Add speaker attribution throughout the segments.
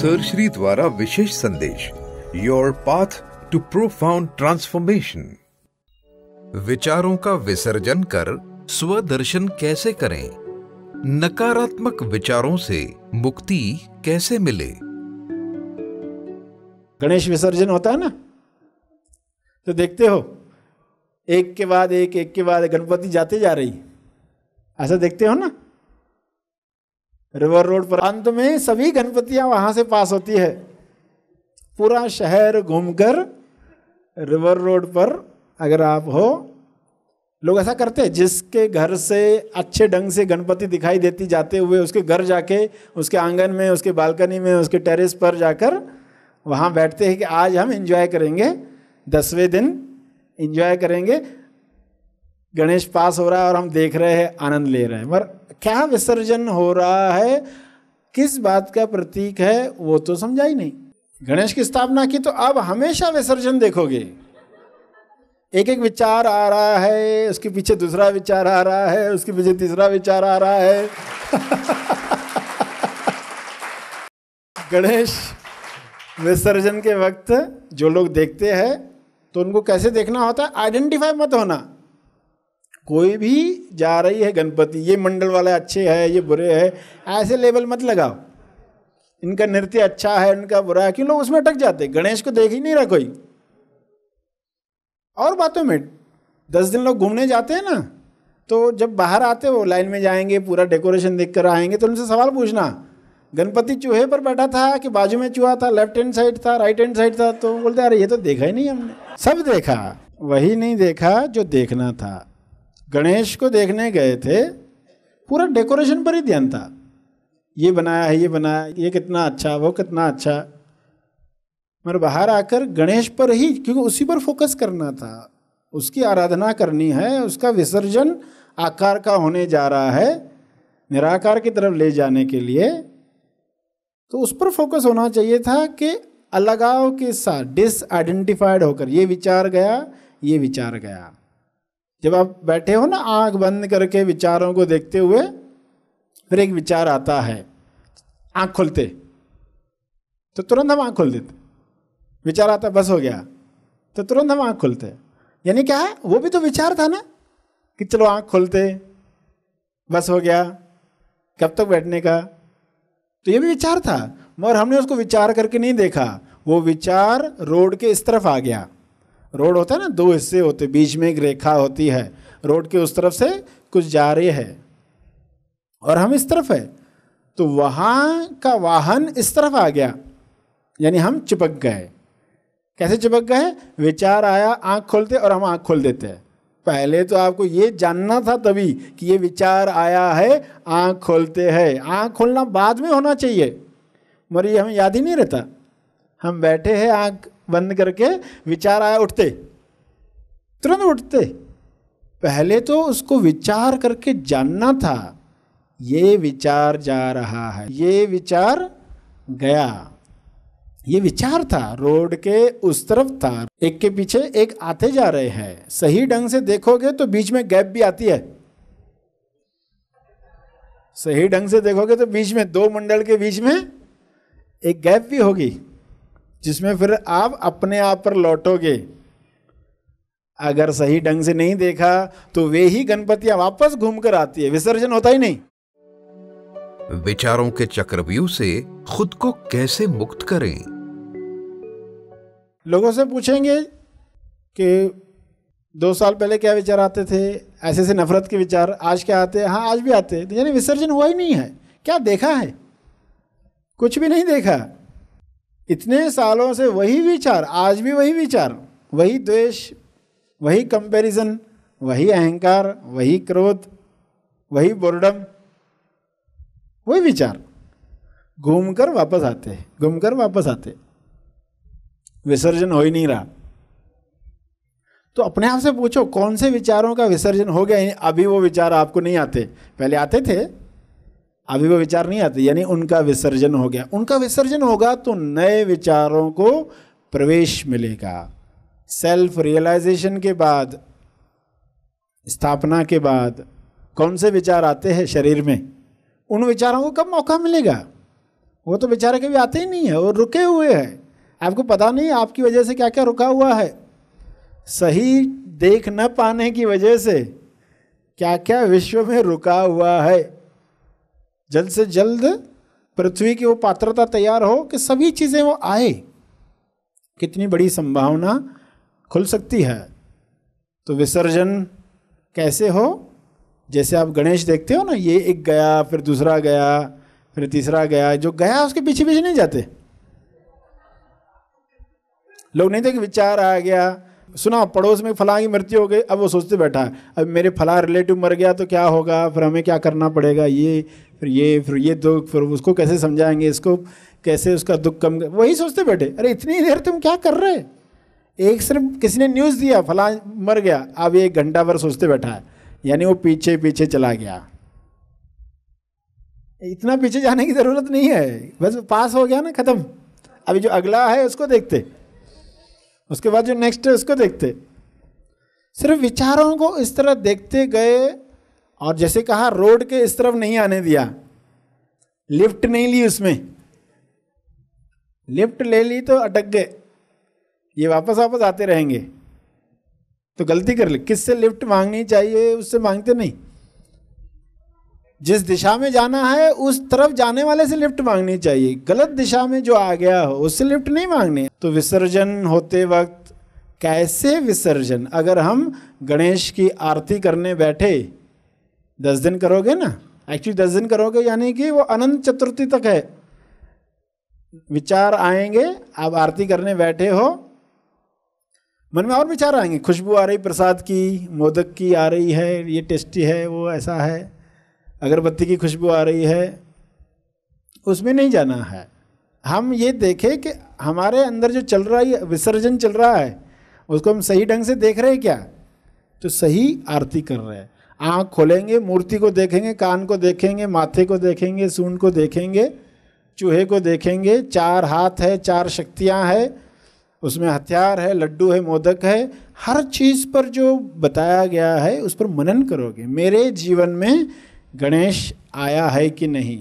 Speaker 1: Sir Shri द्वारा विशेष संदेश, your path to profound transformation. विचारों का विसर्जन कर स्वदर्शन कैसे करें? नकारात्मक विचारों से मुक्ति कैसे मिले?
Speaker 2: गणेश विसर्जन होता है ना, तो देखते हो एक के बाद एक के बाद गणपति जाते जा रही, ऐसा देखते हो ना। रिवर रोड पर अंत में सभी गणपतियां वहां से पास होती है। पूरा शहर घूमकर रिवर रोड पर अगर आप हो, लोग ऐसा करते हैं, जिसके घर से अच्छे ढंग से गणपति दिखाई देती जाते हुए उसके घर जाके, उसके आंगन में, उसके बालकनी में, उसके टेरेस पर जाकर वहाँ बैठते हैं कि आज हम एंजॉय करेंगे, 10वें दिन एंजॉय करेंगे, गणेश पास हो रहा है और हम देख रहे हैं, आनंद ले रहे हैं। मगर क्या विसर्जन हो रहा है, किस बात का प्रतीक है, वो तो समझा ही नहीं। गणेश की स्थापना की तो अब हमेशा विसर्जन देखोगे। एक एक विचार आ रहा है, उसके पीछे दूसरा विचार आ रहा है, उसके पीछे तीसरा विचार आ रहा है। गणेश विसर्जन के वक्त जो लोग देखते हैं तो उनको कैसे देखना होता है, आइडेंटिफाई मत होना। कोई भी जा रही है गणपति, ये मंडल वाले अच्छे हैं, ये बुरे हैं, ऐसे लेवल मत लगाओ। इनका नृत्य अच्छा है, इनका बुरा है, क्यों लोग उसमें अटक जाते। गणेश को देख ही नहीं रहा कोई। और बातों में 10 दिन लोग घूमने जाते हैं ना, तो जब बाहर आते हो लाइन में जाएंगे, पूरा डेकोरेशन देख कर आएंगे, तो उनसे सवाल पूछना, गणपति चूहे पर बैठा था कि बाजू में चूहा था, लेफ्ट हैंड साइड था, राइट हैंड साइड था? तो बोलते अरे ये तो देखा ही नहीं हमने। सब देखा, वही नहीं देखा जो देखना था। गणेश को देखने गए थे, पूरा डेकोरेशन पर ही ध्यान था, ये बनाया है, ये बनाया, ये कितना अच्छा, वो कितना अच्छा। मगर बाहर आकर गणेश पर ही, क्योंकि उसी पर फोकस करना था, उसकी आराधना करनी है, उसका विसर्जन आकार का होने जा रहा है, निराकार की तरफ ले जाने के लिए, तो उस पर फोकस होना चाहिए था कि अलगाव के साथ, डिसआइडेंटिफाइड होकर, ये विचार गया, ये विचार गया। जब आप बैठे हो ना आंख बंद करके विचारों को देखते हुए, फिर एक विचार आता है, आंख खोलते तो तुरंत हम आंख खोल देते। विचार आता बस हो गया तो तुरंत हम आंख खोलते। यानी क्या है, वो भी तो विचार था ना कि चलो आंख खोलते, बस हो गया, कब तक बैठने का, तो ये भी विचार था। मगर हमने उसको विचार करके नहीं देखा, वो विचार रोड के इस तरफ आ गया। रोड होता है ना, 2 हिस्से होते, बीच में एक रेखा होती है, रोड के उस तरफ से कुछ जा रहे हैं और हम इस तरफ है, तो वहाँ का वाहन इस तरफ आ गया, यानी हम चिपक गए। कैसे चिपक गए? विचार आया, आंख खोलते और हम आंख खोल देते हैं। पहले तो आपको ये जानना था तभी कि ये विचार आया है, आंख खोलते हैं। आंख खोलना बाद में होना चाहिए, मगर ये हमें याद ही नहीं रहता। हम बैठे हैं आंख बंद करके, विचार आया, उठते, तुरंत उठते। पहले तो उसको विचार करके जानना था, ये विचार जा रहा है, ये विचार गया, ये विचार था, रोड के उस तरफ था, एक के पीछे एक आते जा रहे हैं। सही ढंग से देखोगे तो बीच में गैप भी आती है। सही ढंग से देखोगे तो बीच में 2 मंडल के बीच में एक गैप भी होगी, जिसमें फिर आप अपने आप पर लौटोगे। अगर सही ढंग से नहीं देखा तो वे ही गणपतियां वापस घूमकर आती है, विसर्जन होता ही नहीं।
Speaker 1: विचारों के चक्रव्यूह से खुद को कैसे मुक्त करें?
Speaker 2: लोगों से पूछेंगे कि 2 साल पहले क्या विचार आते थे, ऐसे ऐसे नफरत के विचार, आज क्या आते हैं? हाँ आज भी आते हैं। यानी विसर्जन हुआ ही नहीं है। क्या देखा है? कुछ भी नहीं देखा। इतने सालों से वही विचार, आज भी वही विचार, वही द्वेष, वही कंपैरिजन, वही अहंकार, वही क्रोध, वही बोर्डम, वही विचार घूमकर वापस आते हैं, घूमकर वापस आते। विसर्जन हो ही नहीं रहा। तो अपने आप से पूछो कौन से विचारों का विसर्जन हो गया। अभी वो विचार आपको नहीं आते, पहले आते थे, अभी वो विचार नहीं आते, यानी उनका विसर्जन हो गया। उनका विसर्जन होगा तो नए विचारों को प्रवेश मिलेगा। सेल्फ रियलाइजेशन के बाद, स्थापना के बाद कौन से विचार आते हैं शरीर में, उन विचारों को कब मौका मिलेगा? वो तो बेचारे कभी आते ही नहीं है, वो रुके हुए हैं। आपको पता नहीं आपकी वजह से क्या क्या रुका हुआ है, सही देख न पाने की वजह से क्या क्या विश्व में रुका हुआ है। जल्द से जल्द पृथ्वी की वो पात्रता तैयार हो कि सभी चीजें वो आए, कितनी बड़ी संभावना खुल सकती है। तो विसर्जन कैसे हो? जैसे आप गणेश देखते हो ना, ये एक गया, फिर दूसरा गया, फिर तीसरा गया, जो गया उसके पीछे पीछे नहीं जाते लोग। नहीं थे कि विचार आ गया, सुना पड़ोस में फलां की मृत्यु हो गई, अब वो सोचते बैठा है अब मेरे फलां रिलेटिव मर गया तो क्या होगा, फिर हमें क्या करना पड़ेगा, फिर ये दुख, फिर उसको कैसे समझाएंगे, इसको कैसे उसका दुख कम, वही सोचते बैठे। अरे इतनी देर तुम क्या कर रहे? एक सिर्फ किसी ने न्यूज़ दिया फलां मर गया, अब 1 घंटा भर सोचते बैठा है, यानी वो पीछे पीछे चला गया। इतना पीछे जाने की जरूरत नहीं है, बस पास हो गया ना, खत्म। अभी जो अगला है उसको देखते, उसके बाद जो नेक्स्ट है उसको देखते। सिर्फ विचारों को इस तरह देखते गए, और जैसे कहा रोड के इस तरफ नहीं आने दिया, लिफ्ट नहीं ली उसमें, लिफ्ट ले ली तो अटक गए, ये वापस वापस आते रहेंगे तो गलती कर ली। किससे लिफ्ट मांगनी चाहिए? उससे मांगते नहीं। जिस दिशा में जाना है उस तरफ जाने वाले से लिफ्ट मांगनी चाहिए, गलत दिशा में जो आ गया हो उससे लिफ्ट नहीं मांगनी। तो विसर्जन होते वक्त कैसे विसर्जन? अगर हम गणेश की आरती करने बैठे, 10 दिन करोगे ना, एक्चुअली 10 दिन करोगे, यानी कि वो अनंत चतुर्थी तक है। विचार आएंगे, आप आरती करने बैठे हो, मन में और विचार आएंगे, खुशबू आ रही प्रसाद की, मोदक की आ रही है, ये टेस्टी है, वो ऐसा है, अगरबत्ती की खुशबू आ रही है, उसमें नहीं जाना है। हम ये देखें कि हमारे अंदर जो चल रहा है, विसर्जन चल रहा है, उसको हम सही ढंग से देख रहे हैं क्या? तो सही आरती कर रहे हैं। आँख खोलेंगे, मूर्ति को देखेंगे, कान को देखेंगे, माथे को देखेंगे, सूंड को देखेंगे, चूहे को देखेंगे, 4 हाथ है, 4 शक्तियाँ है, उसमें हथियार है, लड्डू है, मोदक है, हर चीज़ पर जो बताया गया है उस पर मनन करोगे। मेरे जीवन में गणेश आया है कि नहीं?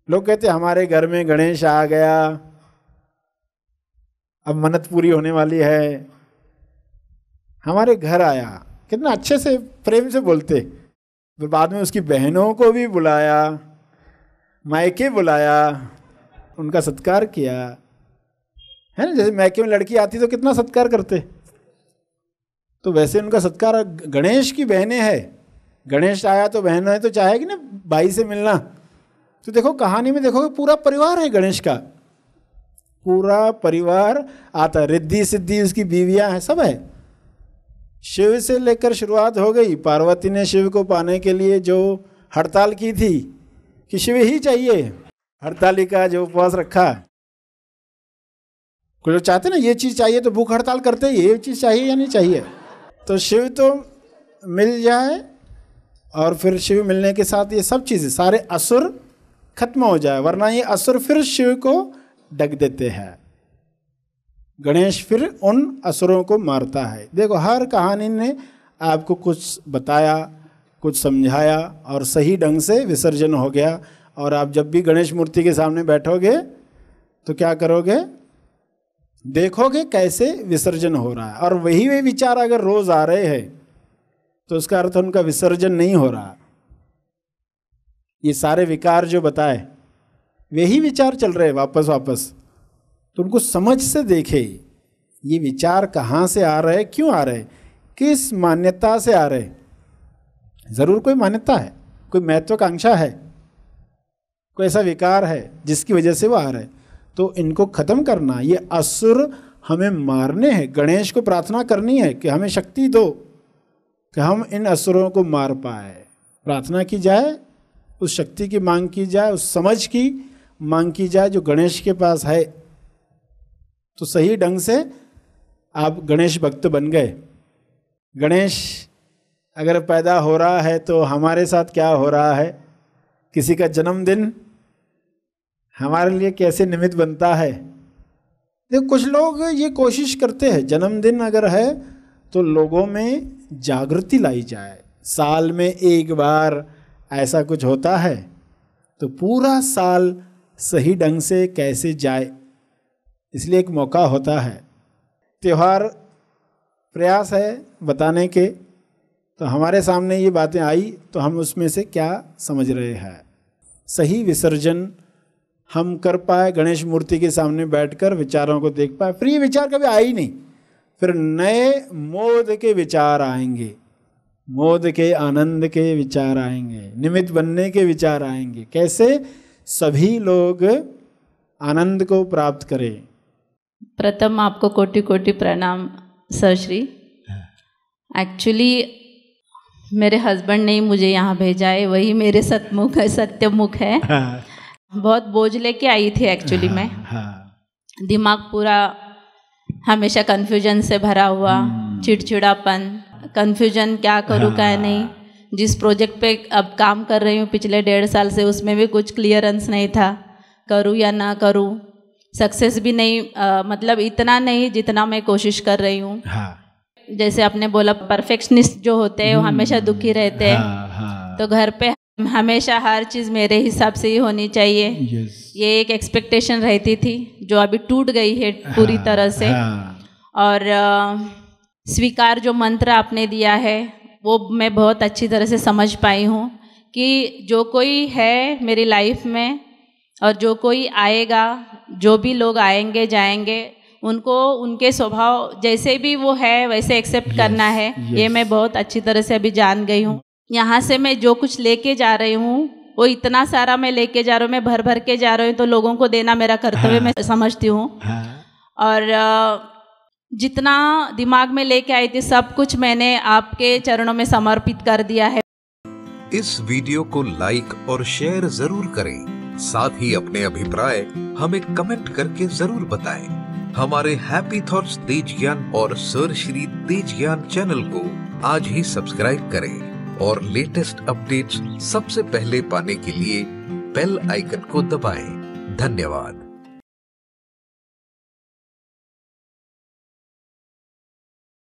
Speaker 2: लोग कहते हमारे घर में गणेश आ गया, अब मन्नत पूरी होने वाली है, हमारे घर आया, कितना अच्छे से प्रेम से बोलते। फिर बाद में उसकी बहनों को भी बुलाया, मायके बुलाया, उनका सत्कार किया, है ना। जैसे मायके में लड़की आती तो कितना सत्कार करते, तो वैसे उनका सत्कार। गणेश की बहनें हैं, गणेश आया तो बहन है तो चाहेगी ना भाई से मिलना। तो देखो कहानी में देखोगे पूरा परिवार है गणेश का, पूरा परिवार आता है, रिद्धि सिद्धि उसकी बीवियां हैं, सब है। शिव से लेकर शुरुआत हो गई। पार्वती ने शिव को पाने के लिए जो हड़ताल की थी कि शिव ही चाहिए, हड़ताली का जो उपवास रखा। कुछ लोग चाहते ना ये चीज़ चाहिए तो भूख हड़ताल करते, ये चीज़ चाहिए या नहीं चाहिए। तो शिव तो मिल जाए, और फिर शिव मिलने के साथ ये सब चीज़ें, सारे असुर खत्म हो जाए, वरना ये असुर फिर शिव को डग देते हैं। गणेश फिर उन असुरों को मारता है। देखो हर कहानी ने आपको कुछ बताया, कुछ समझाया, और सही ढंग से विसर्जन हो गया। और आप जब भी गणेश मूर्ति के सामने बैठोगे तो क्या करोगे? देखोगे कैसे विसर्जन हो रहा है। और वही विचार अगर रोज आ रहे हैं तो उसका अर्थ उनका विसर्जन नहीं हो रहा। ये सारे विकार जो बताए वही विचार चल रहे हैं वापस वापस। तो उनको समझ से देखे ये विचार कहाँ से आ रहे, क्यों आ रहे, किस मान्यता से आ रहे। जरूर कोई मान्यता है, कोई महत्वाकांक्षा है, कोई ऐसा विकार है जिसकी वजह से वो आ रहे। तो इनको खत्म करना, ये असुर हमें मारने हैं। गणेश को प्रार्थना करनी है कि हमें शक्ति दो कि हम इन असुरों को मार पाए। प्रार्थना की जाए, उस शक्ति की मांग की जाए, उस समझ की मांग की जाए जो गणेश के पास है। तो सही ढंग से आप गणेश भक्त बन गए। गणेश अगर पैदा हो रहा है तो हमारे साथ क्या हो रहा है? किसी का जन्मदिन हमारे लिए कैसे निमित्त बनता है। देखो कुछ लोग ये कोशिश करते हैं जन्मदिन अगर है तो लोगों में जागृति लाई जाए। साल में एक बार ऐसा कुछ होता है तो पूरा साल सही ढंग से कैसे जाए, इसलिए एक मौका होता है। त्यौहार प्रयास है बताने के, तो हमारे सामने ये बातें आई तो हम उसमें से क्या समझ रहे हैं। सही विसर्जन हम कर पाए, गणेश मूर्ति के सामने बैठकर विचारों को देख पाए। फिर ये विचार कभी आए ही नहीं, फिर नए मोद के विचार आएंगे, मोद के आनंद के विचार आएंगे, निमित्त बनने के विचार आएंगे, कैसे सभी लोग आनंद को प्राप्त करें।
Speaker 3: प्रथम आपको कोटि कोटि प्रणाम सर श्री। एक्चुअली मेरे हस्बैंड ने ही मुझे यहाँ भेजा है, वही मेरे सतमुख है, सत्यमुख है। बहुत बोझ लेके आई थी एक्चुअली मैं, दिमाग पूरा हमेशा कन्फ्यूजन से भरा हुआ, चिड़चिड़ापन, कन्फ्यूजन, क्या करूँ क्या नहीं। जिस प्रोजेक्ट पे अब काम कर रही हूँ पिछले 1.5 साल से, उसमें भी कुछ क्लियरेंस नहीं था, करूँ या ना करूँ। सक्सेस भी नहीं, मतलब इतना नहीं जितना मैं कोशिश कर रही हूँ। जैसे आपने बोला परफेक्शनिस्ट जो होते हैं वो हमेशा दुखी रहते हैं, तो घर पे हमेशा हर चीज़ मेरे हिसाब से ही होनी चाहिए। ये एक एक्सपेक्टेशन रहती थी जो अभी टूट गई है पूरी तरह से। और स्वीकार जो मंत्र आपने दिया है वो मैं बहुत अच्छी तरह से समझ पाई हूँ कि जो कोई है मेरी लाइफ में और जो कोई आएगा, जो भी लोग आएंगे जाएंगे, उनको उनके स्वभाव जैसे भी वो है वैसे एक्सेप्ट करना है। ये मैं बहुत अच्छी तरह से अभी जान गई हूँ। यहाँ से मैं जो कुछ लेके जा रही हूँ वो इतना सारा मैं लेके जा रही हूँ, मैं भर भर के जा रही हूँ, तो लोगों को देना मेरा कर्तव्य मैं समझती हूँ। और जितना दिमाग में लेके आई थी सब कुछ मैंने आपके चरणों में समर्पित कर दिया है।
Speaker 1: इस वीडियो को लाइक और शेयर जरूर करें, साथ ही अपने अभिप्राय हमें कमेंट करके जरूर बताएं। हमारे हैप्पी थॉट्स तेज ज्ञान और सर श्री तेज ज्ञान चैनल को आज ही सब्सक्राइब करें और लेटेस्ट अपडेट्स सबसे पहले पाने के लिए बेल आइकन को दबाएं। धन्यवाद।